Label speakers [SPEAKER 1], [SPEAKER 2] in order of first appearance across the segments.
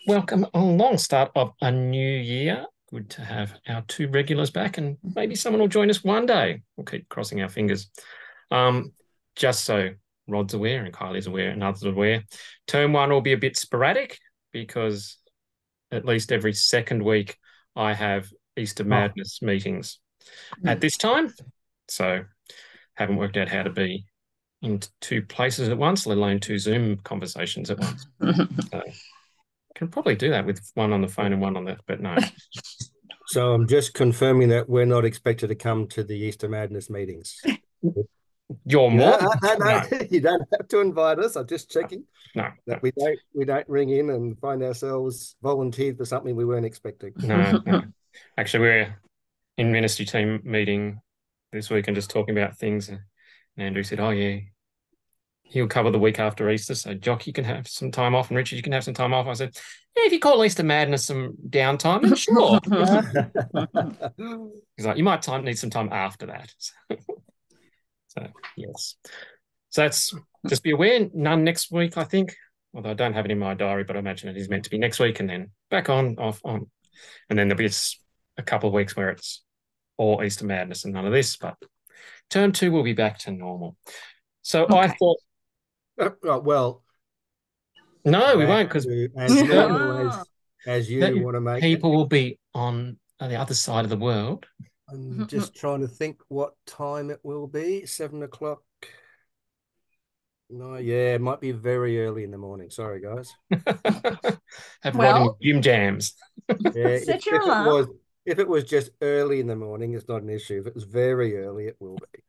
[SPEAKER 1] Welcome along, start of a new year. Good to have our two regulars back, and maybe someone will join us one day. We'll keep crossing our fingers. Um, just so Rod's aware and Kylie's aware and others are aware, term one will be a bit sporadic because at least every second week I have Easter Madness meetings at this time. So haven't worked out how to be in two places at once, let alone two Zoom conversations at once. So can probably do that with one on the phone and one on the, but no.
[SPEAKER 2] So I'm just confirming that we're not expected to come to the Easter Madness meetings.
[SPEAKER 1] You're more.
[SPEAKER 2] No, you don't have to invite us. I'm just checking
[SPEAKER 1] that
[SPEAKER 2] we don't ring in and find ourselves volunteered for something we weren't expecting.
[SPEAKER 1] No. Actually, we're in ministry team meeting this week and just talking about things. And Andrew said, "Oh yeah, he'll cover the week after Easter. So Jock, you can have some time off, and Richard, you can have some time off." I said, "Yeah, if you call Easter Madness some downtime, then sure." He's like, "You might need some time after that." So yes. So that's just be aware. None next week, I think. Although I don't have it in my diary, but I imagine it is meant to be next week, and then back on, off, on, and then there'll be a couple of weeks where it's all Easter Madness and none of this. But term two will be back to normal. So okay. I thought.
[SPEAKER 2] Well,
[SPEAKER 1] no, we won't, because
[SPEAKER 2] as normal as you want to make
[SPEAKER 1] people will be on the other side of the world.
[SPEAKER 2] I'm just trying to think what time it will be. 7 o'clock. No, yeah, it might be very early in the morning. Sorry, guys.
[SPEAKER 1] Have well, gym jams.
[SPEAKER 2] Yeah, if it was just early in the morning, it's not an issue. If it was very early, it will be.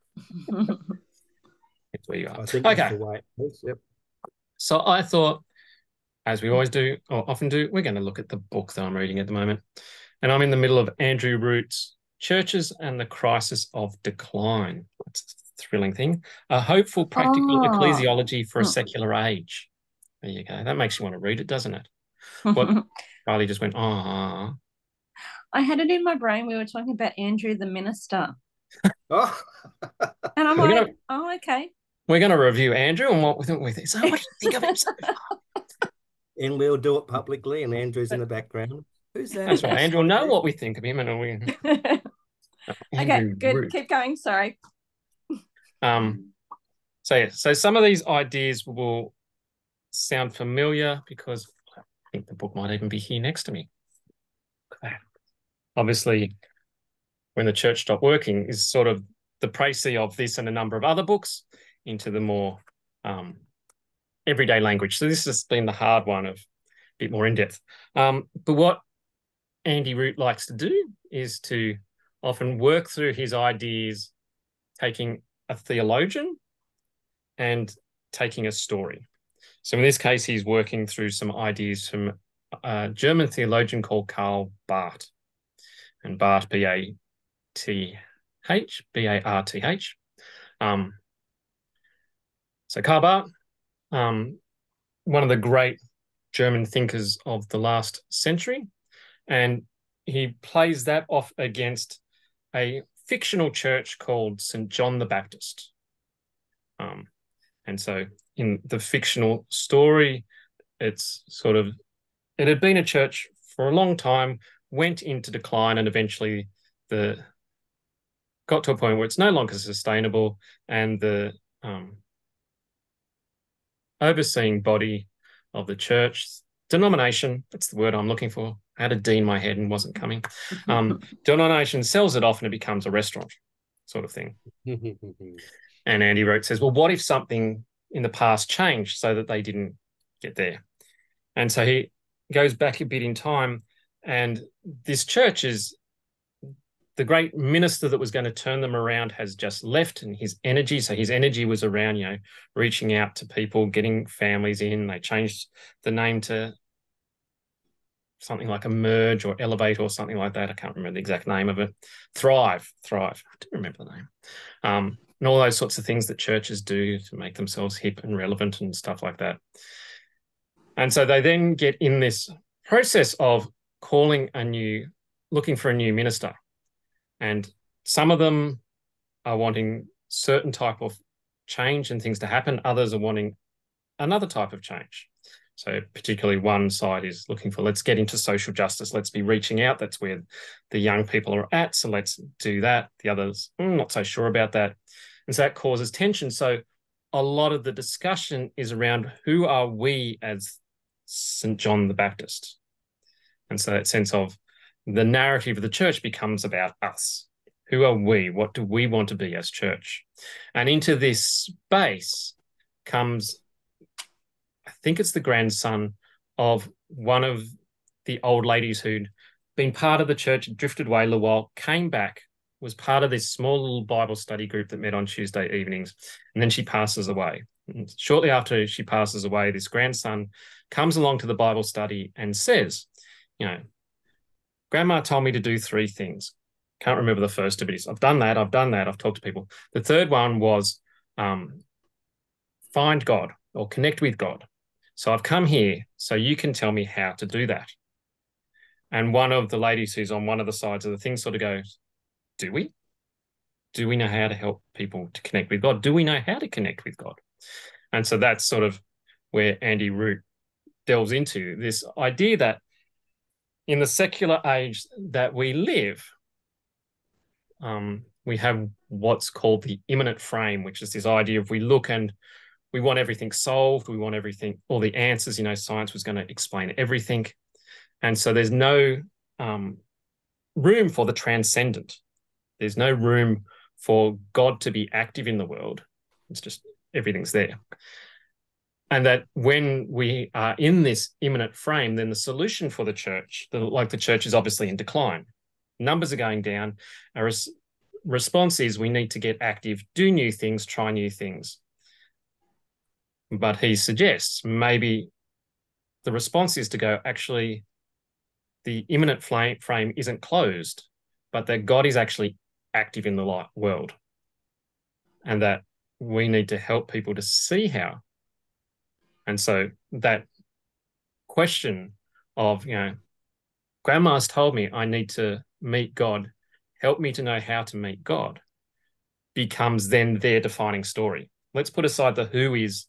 [SPEAKER 1] It's where you are.
[SPEAKER 2] I think that's the way it is. Yep.
[SPEAKER 1] So I thought, as we always do, or often do, we're going to look at the book that I'm reading at the moment. And I'm in the middle of Andrew Root's Churches and the Crisis of Decline. That's a thrilling thing. A hopeful practical ecclesiology for a secular age. There you go. That makes you want to read it, doesn't it? What Riley just went, I
[SPEAKER 3] had it in my brain. We were talking about Andrew the minister. And I'm like, okay.
[SPEAKER 1] We're going to review Andrew and what we think. So what do you think of him so far?
[SPEAKER 2] And we'll do it publicly, and Andrew's in the background. Who's that?
[SPEAKER 1] That's right. Andrew will know what we think of him, and we.
[SPEAKER 3] Okay, good. Root. Keep going. Sorry.
[SPEAKER 1] So some of these ideas will sound familiar because I think the book might even be here next to me. Obviously, When the Church Stopped Working is sort of the précis of this and a number of other books into the more everyday language. So this has been the hard one of a bit more in-depth. But what Andy Root likes to do is to often work through his ideas, taking a theologian and taking a story. So in this case, he's working through some ideas from a German theologian called Karl Barth. And Barth, B-A-T-H, B-A-R-T-H. So Karl Barth, one of the great German thinkers of the last century, and he plays that off against a fictional church called St. John the Baptist. And so in the fictional story, it's sort of, it had been a church for a long time, went into decline, and eventually got to a point where it's no longer sustainable, and the overseeing body of the church, denomination, that's the word I'm looking for. I had a D in my head and wasn't coming. Denomination sells it off and it becomes a restaurant sort of thing. And Andy Root says, well, what if something in the past changed so that they didn't get there? And so he goes back a bit in time, and this church is, the great minister that was going to turn them around has just left, and his energy was around, reaching out to people, getting families in. They changed the name to something like Emerge or Elevate or something like that. I can't remember the exact name of it. Thrive. I do remember the name. And all those sorts of things that churches do to make themselves hip and relevant and stuff like that. And so they then get in this process of looking for a new minister. And some of them are wanting certain type of change and things to happen. Others are wanting another type of change. So particularly one side is looking for, let's get into social justice. Let's be reaching out. That's where the young people are at. So let's do that. The others, not so sure about that. And so that causes tension. So a lot of the discussion is around who are we as St. John the Baptist? And so that sense of the narrative of the church becomes about us. Who are we? What do we want to be as church? And into this space comes, I think it's the grandson of one of the old ladies who'd been part of the church, drifted away a little while, came back, was part of this small little Bible study group that met on Tuesday evenings, and then she passes away. And shortly after she passes away, this grandson comes along to the Bible study and says, Grandma told me to do 3 things. Can't remember the first two, but I've done that, I've talked to people. The third one was find God or connect with God. So I've come here so you can tell me how to do that. And one of the ladies who's on one of the sides of the thing sort of goes, do we? Do we know how to help people to connect with God? Do we know how to connect with God? And so that's sort of where Andy Root delves into this idea that in the secular age that we live, we have what's called the immanent frame, which is this idea of we look and we want everything solved. We want everything, all the answers, science was going to explain everything. And so there's no room for the transcendent. There's no room for God to be active in the world. It's just everything's there. And that when we are in this immanent frame, then the solution for the church, the church is obviously in decline. Numbers are going down. Our response is we need to get active, do new things, try new things. But he suggests maybe the response is to go, actually, the immanent frame isn't closed, but that God is actually active in the world. And that we need to help people to see how. And so that question of, Grandma's told me I need to meet God, help me to know how to meet God, becomes then their defining story. Let's put aside the who is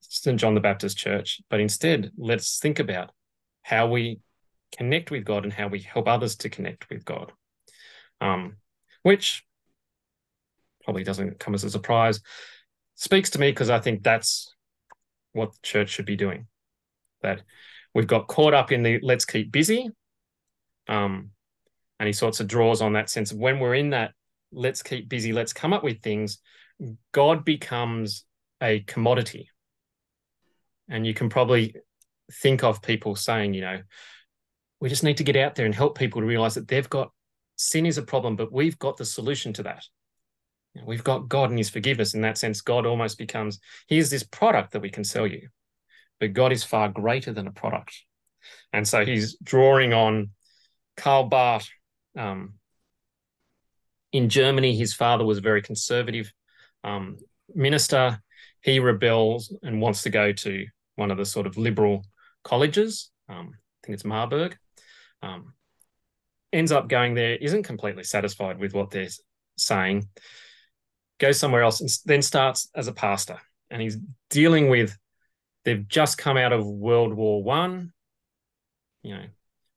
[SPEAKER 1] St. John the Baptist Church, but instead let's think about how we connect with God and how we help others to connect with God, which probably doesn't come as a surprise, speaks to me because I think that's what the church should be doing. That we've got caught up in the let's keep busy, and he sorts of draws on that sense of when we're in that let's keep busy, let's come up with things, God becomes a commodity. And you can probably think of people saying, we just need to get out there and help people to realize that they've got sin is a problem, but we've got the solution to that. We've got God and his forgiveness. In that sense, God almost becomes, here's this product that we can sell you, but God is far greater than a product. And so he's drawing on Karl Barth. In Germany, his father was a very conservative minister. He rebels and wants to go to one of the sort of liberal colleges. I think it's Marburg. Ends up going there, isn't completely satisfied with what they're saying, goes somewhere else and then starts as a pastor. And he's dealing with, they've just come out of World War One.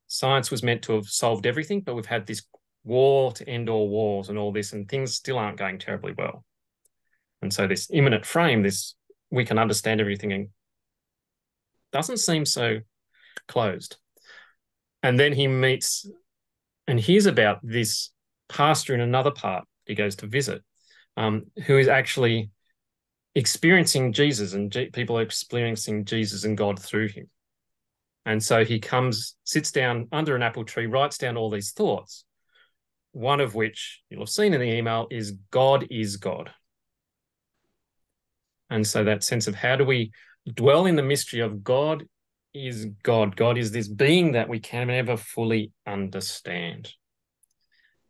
[SPEAKER 1] Science was meant to have solved everything, but we've had this war to end all wars and all this, and things still aren't going terribly well. And so this immanent frame, this we can understand everything, and doesn't seem so closed. And then he meets and hears about this pastor in another part he goes to visit, who is actually experiencing Jesus, and people are experiencing Jesus and God through him. And so he comes, sits down under an apple tree, writes down all these thoughts, one of which you'll have seen in the email is God is God. And so that sense of how do we dwell in the mystery of God is God. God is this being that we can never fully understand.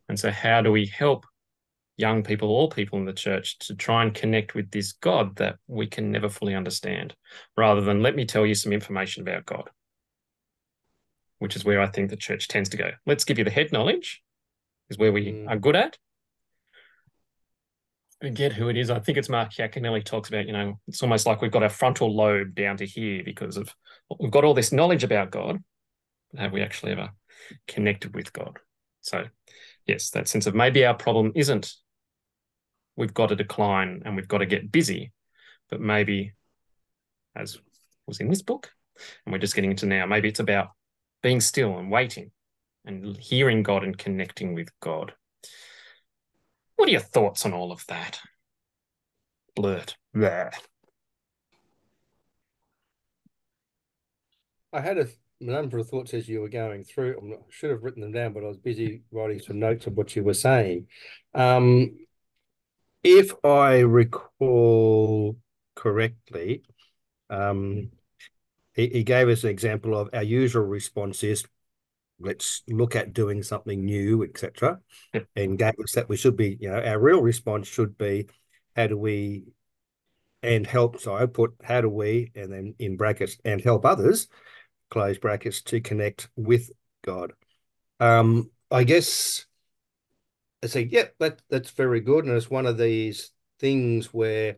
[SPEAKER 1] And so how do we help young people, all people in the church, to try and connect with this God that we can never fully understand, rather than let me tell you some information about God, which is where I think the church tends to go. Let's give you the head knowledge, is where we are good at. forget who it is. I think it's Mark Iaconelli talks about, it's almost like we've got our frontal lobe down to here because of we've got all this knowledge about God, but have we actually ever connected with God? So, yes, that sense of maybe our problem isn't we've got to decline and we've got to get busy, but maybe, as was in this book, and we're just getting into now, maybe it's about being still and waiting and hearing God and connecting with God. What are your thoughts on all of that? Blurt. Blur.
[SPEAKER 2] I had a number of thoughts as you were going through. I should have written them down, but I was busy writing some notes of what you were saying. If I recall correctly, he gave us an example of our usual response is, let's look at doing something new, etc.
[SPEAKER 1] Yep.
[SPEAKER 2] And gave us that we should be, our real response should be, how do we, and help. So I put, how do we, and then in brackets, and help others, close brackets, to connect with God. I guess I say, yeah, that's very good. And it's one of these things where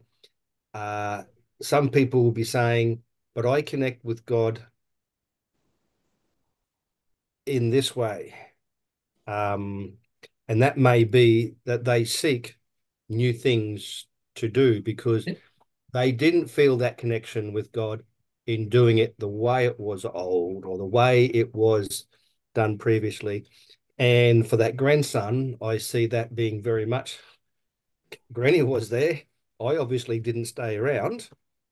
[SPEAKER 2] some people will be saying, but I connect with God in this way. And that may be that they seek new things to do because they didn't feel that connection with God in doing it the way it was old or the way it was done previously. And for that grandson, I see that being very much, Granny was there. I obviously didn't stay around,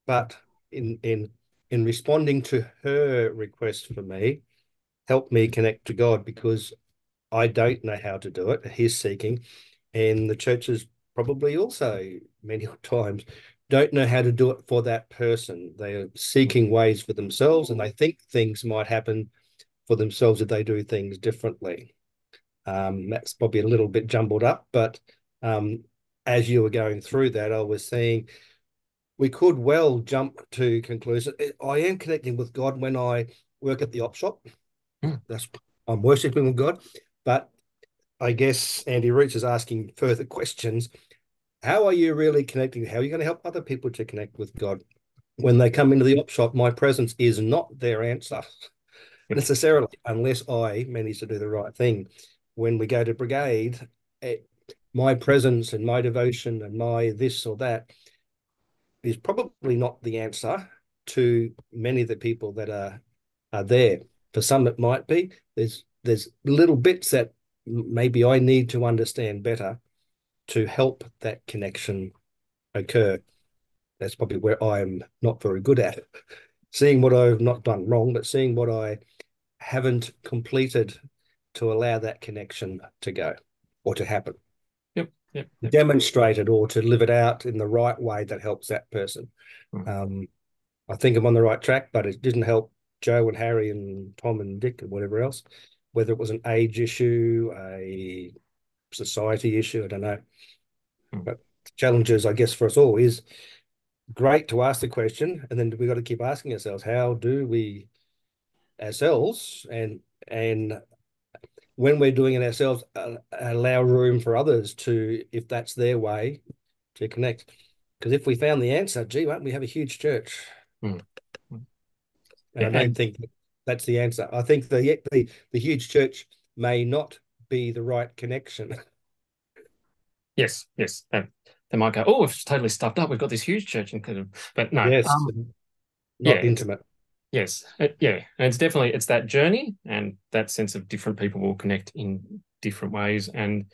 [SPEAKER 2] but in responding to her request for me, helped me connect to God because I don't know how to do it. He's seeking, and the churches probably also many times don't know how to do it for that person. They are seeking ways for themselves, and they think things might happen for themselves if they do things differently. That's probably a little bit jumbled up, but as you were going through that, I was saying we could well jump to conclusion. I am connecting with God when I work at the op shop. That's I'm worshiping with God, but I guess Andy Reach is asking further questions. How are you really connecting? How are you going to help other people to connect with God? When they come into the op shop, my presence is not their answer necessarily, unless I manage to do the right thing. When we go to brigade, my presence and my devotion and my this or that is probably not the answer to many of the people that are there. For some, it might be. There's little bits that maybe I need to understand better to help that connection occur. That's probably where I'm not very good at it. Seeing what I've not done wrong, but seeing what I haven't completed to allow that connection to go or to happen.
[SPEAKER 1] Yep.
[SPEAKER 2] Demonstrate it or to live it out in the right way that helps that person. I think I'm on the right track, but it didn't help Joe and Harry and Tom and Dick and whatever else, whether it was an age issue, a society issue, I don't know. But the challenges, I guess, for us all is great to ask the question, and then we've got to keep asking ourselves, how do we ourselves and when we're doing it ourselves, allow room for others to, if that's their way, to connect. Because if we found the answer, gee, won't we have a huge church? And I don't think that's the answer. I think the huge church may not be the right connection.
[SPEAKER 1] Yes. They might go, oh, we've totally stuffed up. We've got this huge church, but no.
[SPEAKER 2] Yes, not intimate.
[SPEAKER 1] Yes, and it's definitely, it's that journey and that sense of different people will connect in different ways. And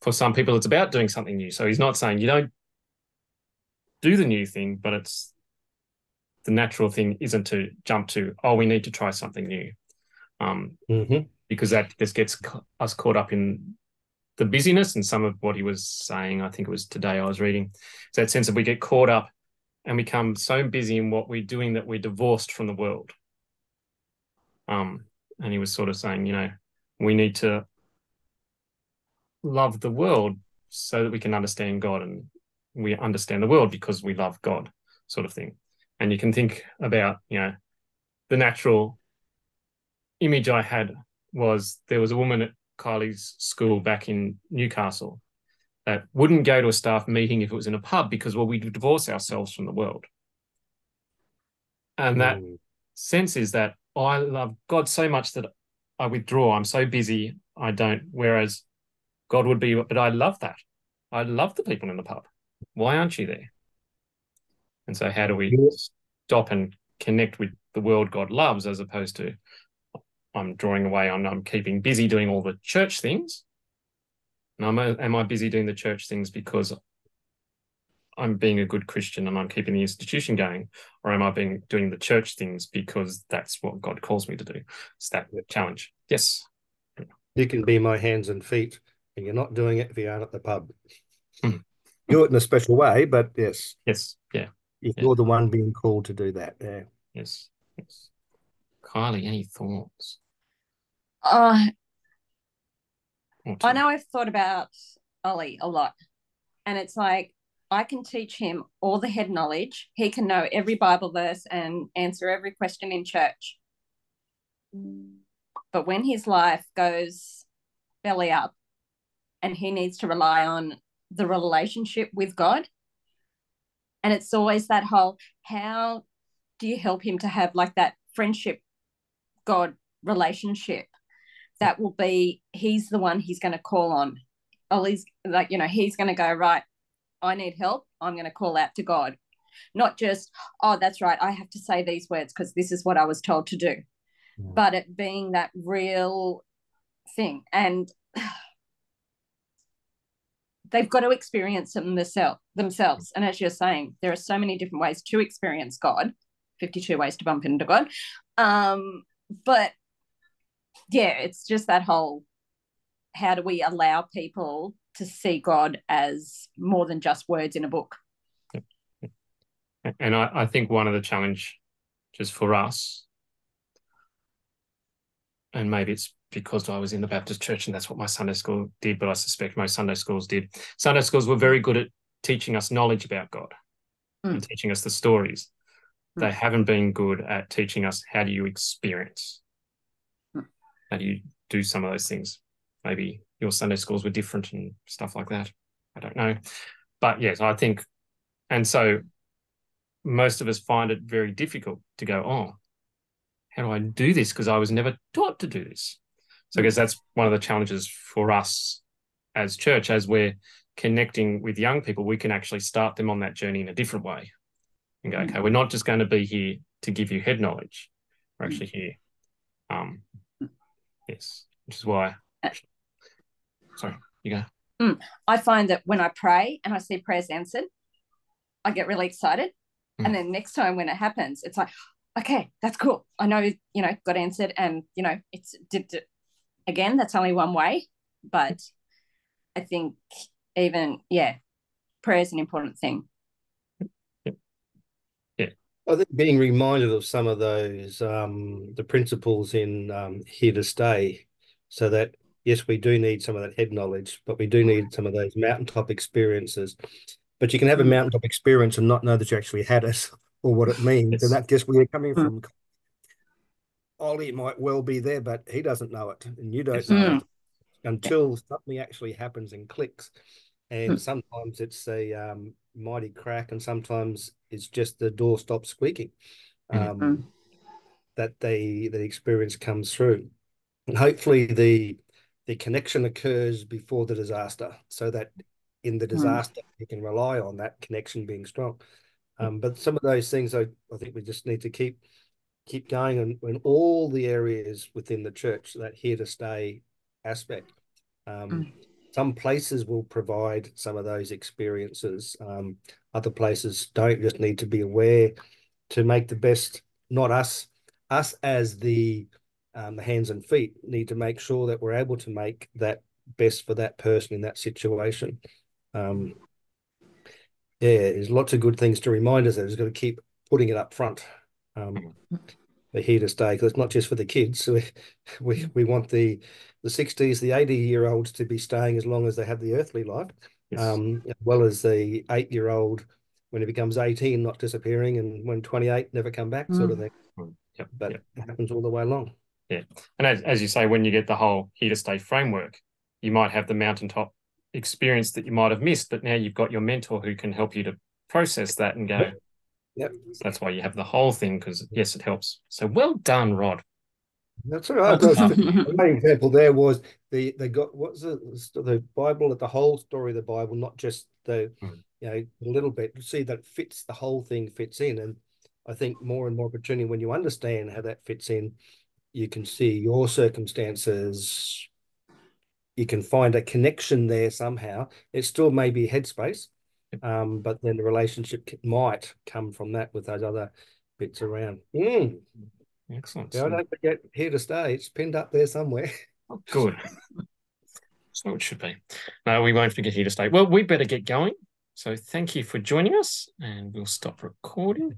[SPEAKER 1] for some people, it's about doing something new. So he's not saying you don't do the new thing, but it's the natural thing isn't to jump to, oh, we need to try something new. Because that just gets us caught up in the busyness. And some of what he was saying, I think it was today I was reading, it's that sense of we get caught up and become so busy in what we're doing that we're divorced from the world. And he was sort of saying, we need to love the world so that we can understand God, and we understand the world because we love God, sort of thing. And you can think about, the natural image I had was there was a woman at Kylie's school back in Newcastle that wouldn't go to a staff meeting if it was in a pub because, well, we divorce ourselves from the world. And that sense is that I love God so much that I withdraw. I'm so busy, I don't. Whereas God would be, but I love that. I love the people in the pub. Why aren't you there? And so how do we stop and connect with the world God loves as opposed to I'm drawing away, I'm keeping busy doing all the church things. And am I busy doing the church things because I'm being a good Christian and I'm keeping the institution going, or am I doing the church things because that's what God calls me to do? It's that challenge. Yes.
[SPEAKER 2] You can be my hands and feet, and you're not doing it if you aren't at the pub. Do it in a special way, but yes.
[SPEAKER 1] Yes. Yeah.
[SPEAKER 2] If you're the one being called to do that. Yeah.
[SPEAKER 1] Yes. Yes. Kylie, any thoughts?
[SPEAKER 3] I know I've thought about Ollie a lot, and it's like I can teach him all the head knowledge. He can know every Bible verse and answer every question in church. But when his life goes belly up and he needs to rely on the relationship with God, and it's always that whole, how do you help him to have like that friendship God relationship? That will be, he's the one he's going to call on. Ollie's like, he's going to go, right, I need help. I'm going to call out to God. Not just, oh, that's right, I have to say these words because this is what I was told to do. But it being that real thing. And they've got to experience them themselves. And as you're saying, there are so many different ways to experience God, 52 ways to bump into God. But yeah, it's just that whole, how do we allow people to see God as more than just words in a book?
[SPEAKER 1] And I think one of the challenges for us, and maybe it's because I was in the Baptist church and that's what my Sunday school did, but I suspect most Sunday schools did. Sunday schools were very good at teaching us knowledge about God and teaching us the stories. They haven't been good at teaching us how do you experience, how do you do some of those things. Maybe your Sunday schools were different and stuff like that. I don't know. But yes, I think, and so most of us find it very difficult to go, oh, how do I do this? Because I was never taught to do this. So I guess that's one of the challenges for us as church, as we're connecting with young people, we can actually start them on that journey in a different way and go, okay, we're not just going to be here to give you head knowledge. We're actually here. Yes, which is why. Sorry, you
[SPEAKER 3] go. I find that when I pray and I see prayers answered, I get really excited. And then next time when it happens, it's like, okay, that's cool. I know, got answered, and, it's again, that's only one way. But I think even, prayer is an important thing.
[SPEAKER 1] Yeah.
[SPEAKER 2] I think being reminded of some of those, the principles in Here to Stay, so that, yes, we do need some of that head knowledge, but we do need some of those mountaintop experiences. But you can have a mountaintop experience and not know that you actually had it or what it means. Yes. And that's just where you're coming from. Ollie might well be there, but he doesn't know it, and you don't know it until something actually happens and clicks. And sometimes it's a mighty crack, and sometimes it's just the door stops squeaking. That the experience comes through, and hopefully the connection occurs before the disaster, so that in the disaster you can rely on that connection being strong. But some of those things I think we just need to keep going in all the areas within the church, that Here to Stay aspect. Some places will provide some of those experiences. Other places don't, just need to be aware to make the best, not us as the hands and feet need to make sure that we're able to make that best for that person in that situation. There's lots of good things to remind us that we've got to keep putting it up front. They're Here to Stay, because it's not just for the kids. So we want the 60s, the 80-year-olds to be staying as long as they have the earthly life, as well as the 8-year-old when he becomes 18, not disappearing, and when 28, never come back, sort of thing. But it happens all the way along.
[SPEAKER 1] Yeah. And as you say, when you get the whole Here to Stay framework, you might have the mountaintop experience that you might have missed, but now you've got your mentor who can help you to process that and go.
[SPEAKER 2] Yep.
[SPEAKER 1] So that's why you have the whole thing, because yes, it helps. So well done, Rod.
[SPEAKER 2] That's all right. My example there was they got what's the Bible, the whole story of the Bible, not just the a little bit. You see that fits, the whole thing fits in, and I think more and more opportunity when you understand how that fits in, you can see your circumstances. You can find a connection there somehow. It still may be headspace, but then the relationship might come from that with those other bits around.
[SPEAKER 1] Excellent.
[SPEAKER 2] Yeah, I don't forget Here to Stay. It's pinned up there somewhere.
[SPEAKER 1] Oh, good. So it should be. No, we won't forget Here to Stay. Well, we better get going. So thank you for joining us, and we'll stop recording.